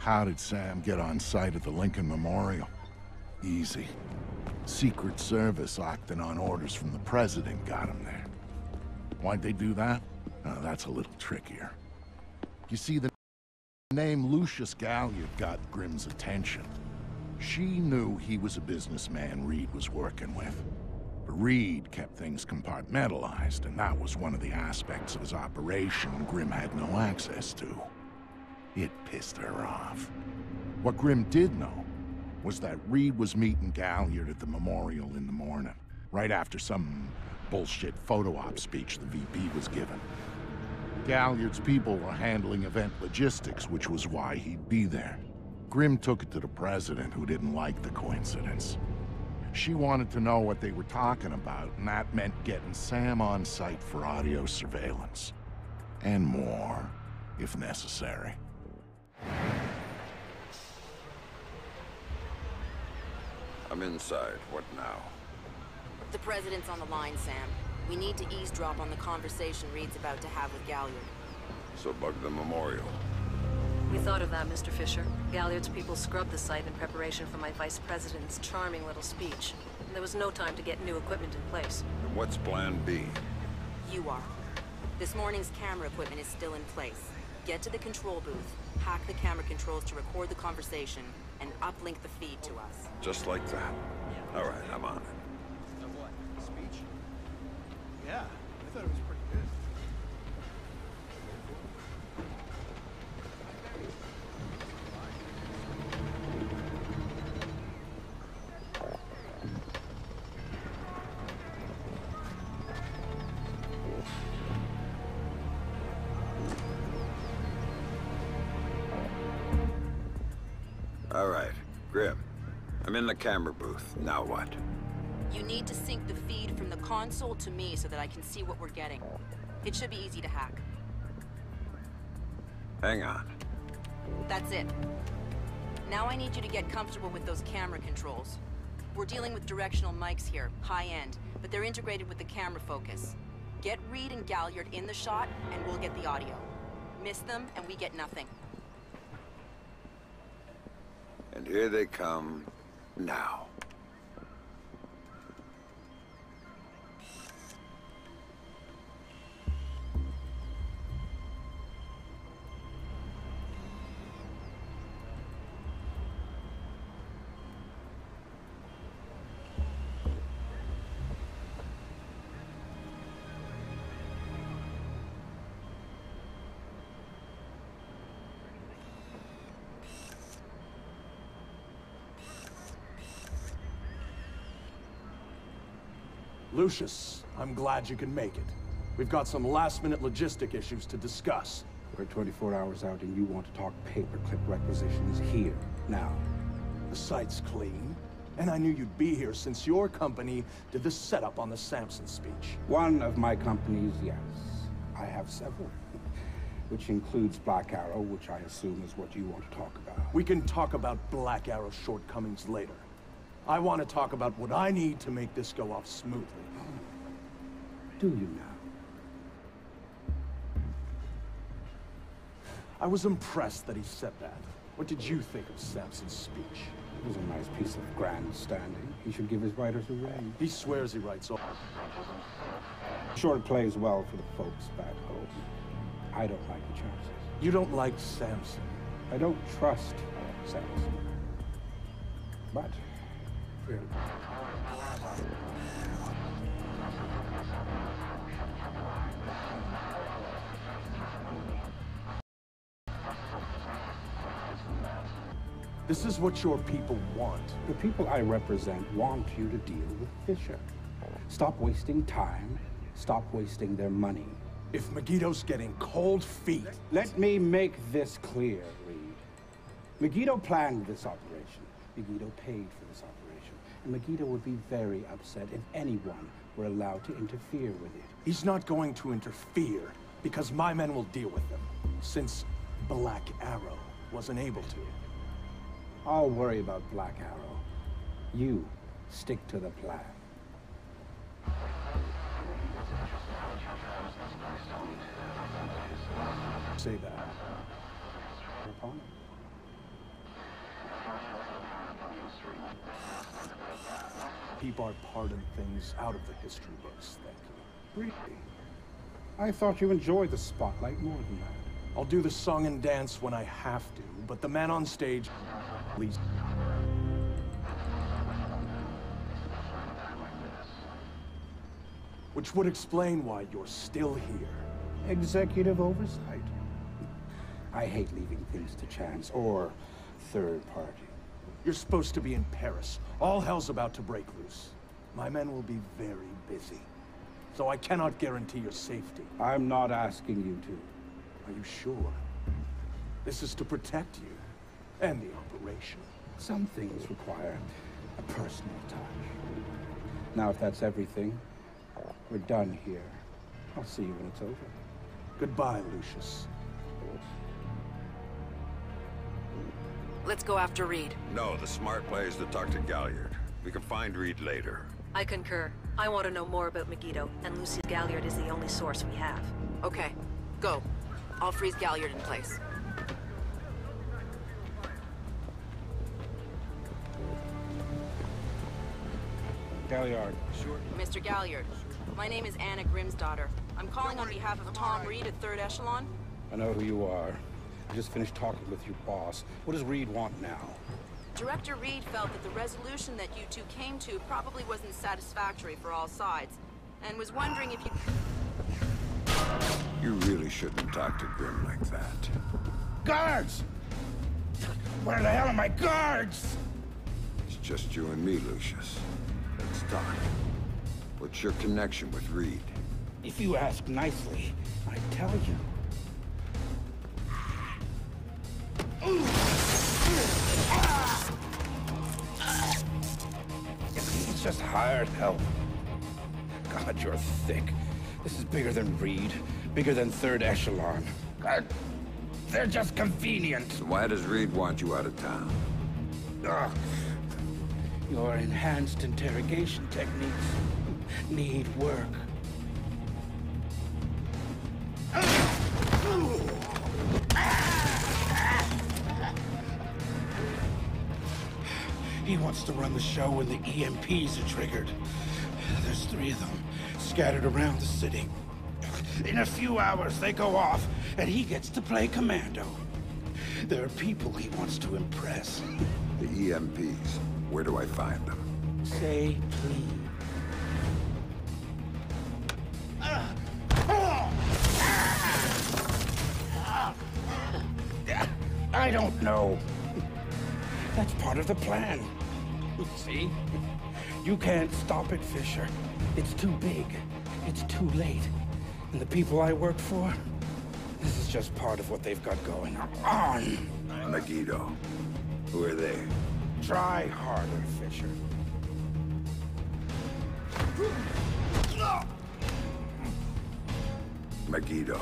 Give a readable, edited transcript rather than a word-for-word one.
How did Sam get on site at the Lincoln Memorial? Easy. Secret Service acting on orders from the President got him there. Why'd they do that? That's a little trickier. You see, the name Lucius Galliard got Grimm's attention. She knew he was a businessman Reed was working with. But Reed kept things compartmentalized, and that was one of the aspects of his operation Grimm had no access to. It pissed her off. What Grimm did know was that Reed was meeting Galliard at the memorial in the morning, right after some bullshit photo op speech the VP was giving. Galliard's people were handling event logistics, which was why he'd be there. Grimm took it to the President, who didn't like the coincidence. She wanted to know what they were talking about, and that meant getting Sam on site for audio surveillance. And more, if necessary. I'm inside. What now? The President's on the line, Sam. We need to eavesdrop on the conversation Reed's about to have with Galliard. So bug the memorial. We thought of that, Mr. Fisher. Galliard's people scrubbed the site in preparation for my Vice President's charming little speech. And there was no time to get new equipment in place. And what's plan B? You are. This morning's camera equipment is still in place. Get to the control booth, hack the camera controls to record the conversation, and uplink the feed to us. Just like that. All right, I'm on it. Of what? Speech? Yeah, I thought it was pretty good. All right, Grimm. I'm in the camera booth. Now what? You need to sync the feed from the console to me so that I can see what we're getting. It should be easy to hack. Hang on. That's it. Now I need you to get comfortable with those camera controls. We're dealing with directional mics here, high-end, but they're integrated with the camera focus. Get Reed and Galliard in the shot, and we'll get the audio. Miss them, and we get nothing. And here they come now. Lucius, I'm glad you can make it. We've got some last-minute logistic issues to discuss. We're 24 hours out and you want to talk paperclip requisitions here, now. The site's clean, and I knew you'd be here since your company did the setup on the Samson speech. One of my companies, yes. I have several. Which includes Black Arrow, which I assume is what you want to talk about. We can talk about Black Arrow's shortcomings later. I want to talk about what I need to make this go off smoothly. Do you now? I was impressed that he said that. What did you think of Samson's speech? It was a nice piece of grandstanding. He should give his writers a raise. He swears he writes all. Sure, it plays well for the folks back home. I don't like the chances. You don't like Samson. I don't trust Samson. But, really. This is what your people want. The people I represent want you to deal with Fisher. Stop wasting time. Stop wasting their money. If Megiddo's getting cold feet... Let me make this clear, Reed. Megiddo planned this operation. Megiddo paid for this operation. And Megiddo would be very upset if anyone were allowed to interfere with it. He's not going to interfere, because my men will deal with them, since Black Arrow wasn't able to. I'll worry about Black Arrow. You stick to the plan. Say that. Upon Keep our part in things out of the history books, thank you. Really? I thought you enjoyed the spotlight more than that. I'll do the song and dance when I have to, but the man on stage, please. Which would explain why you're still here. Executive oversight. I hate leaving things to chance or third party. You're supposed to be in Paris. All hell's about to break loose. My men will be very busy, so I cannot guarantee your safety. I'm not asking you to. Are you sure? This is to protect you and the operation. Some things require a personal touch. Now, if that's everything, we're done here. I'll see you when it's over. Goodbye, Lucius. Let's go after Reed. No, the smart play is to talk to Galliard. We can find Reed later. I concur. I want to know more about Megiddo, and Lucius Galliard is the only source we have. Okay, go. I'll freeze Galliard in place. Galliard. Sure. Mr. Galliard, my name is Anna Grimsdottir. I'm calling on behalf of Tom Reed at 3rd Echelon. I know who you are. I just finished talking with your boss. What does Reed want now? Director Reed felt that the resolution that you two came to probably wasn't satisfactory for all sides, and was wondering if you... You really shouldn't talk to Grim like that. Guards! Where the hell are my guards? It's just you and me, Lucius. Let's talk. What's your connection with Reed? If you ask nicely, I tell you. It's just hired help. God, you're thick. This is bigger than Reed, bigger than 3rd Echelon. God, they're just convenient. So why does Reed want you out of town? Ugh. Your enhanced interrogation techniques need work. He wants to run the show when the EMPs are triggered. There's 3 of them scattered around the city. In a few hours, they go off, and he gets to play commando. There are people he wants to impress. The EMPs. Where do I find them? Say please. I don't know. That's part of the plan. See? You can't stop it, Fisher. It's too big. It's too late. And the people I work for, this is just part of what they've got going on. Megiddo. Who are they? Try harder, Fisher. Megiddo.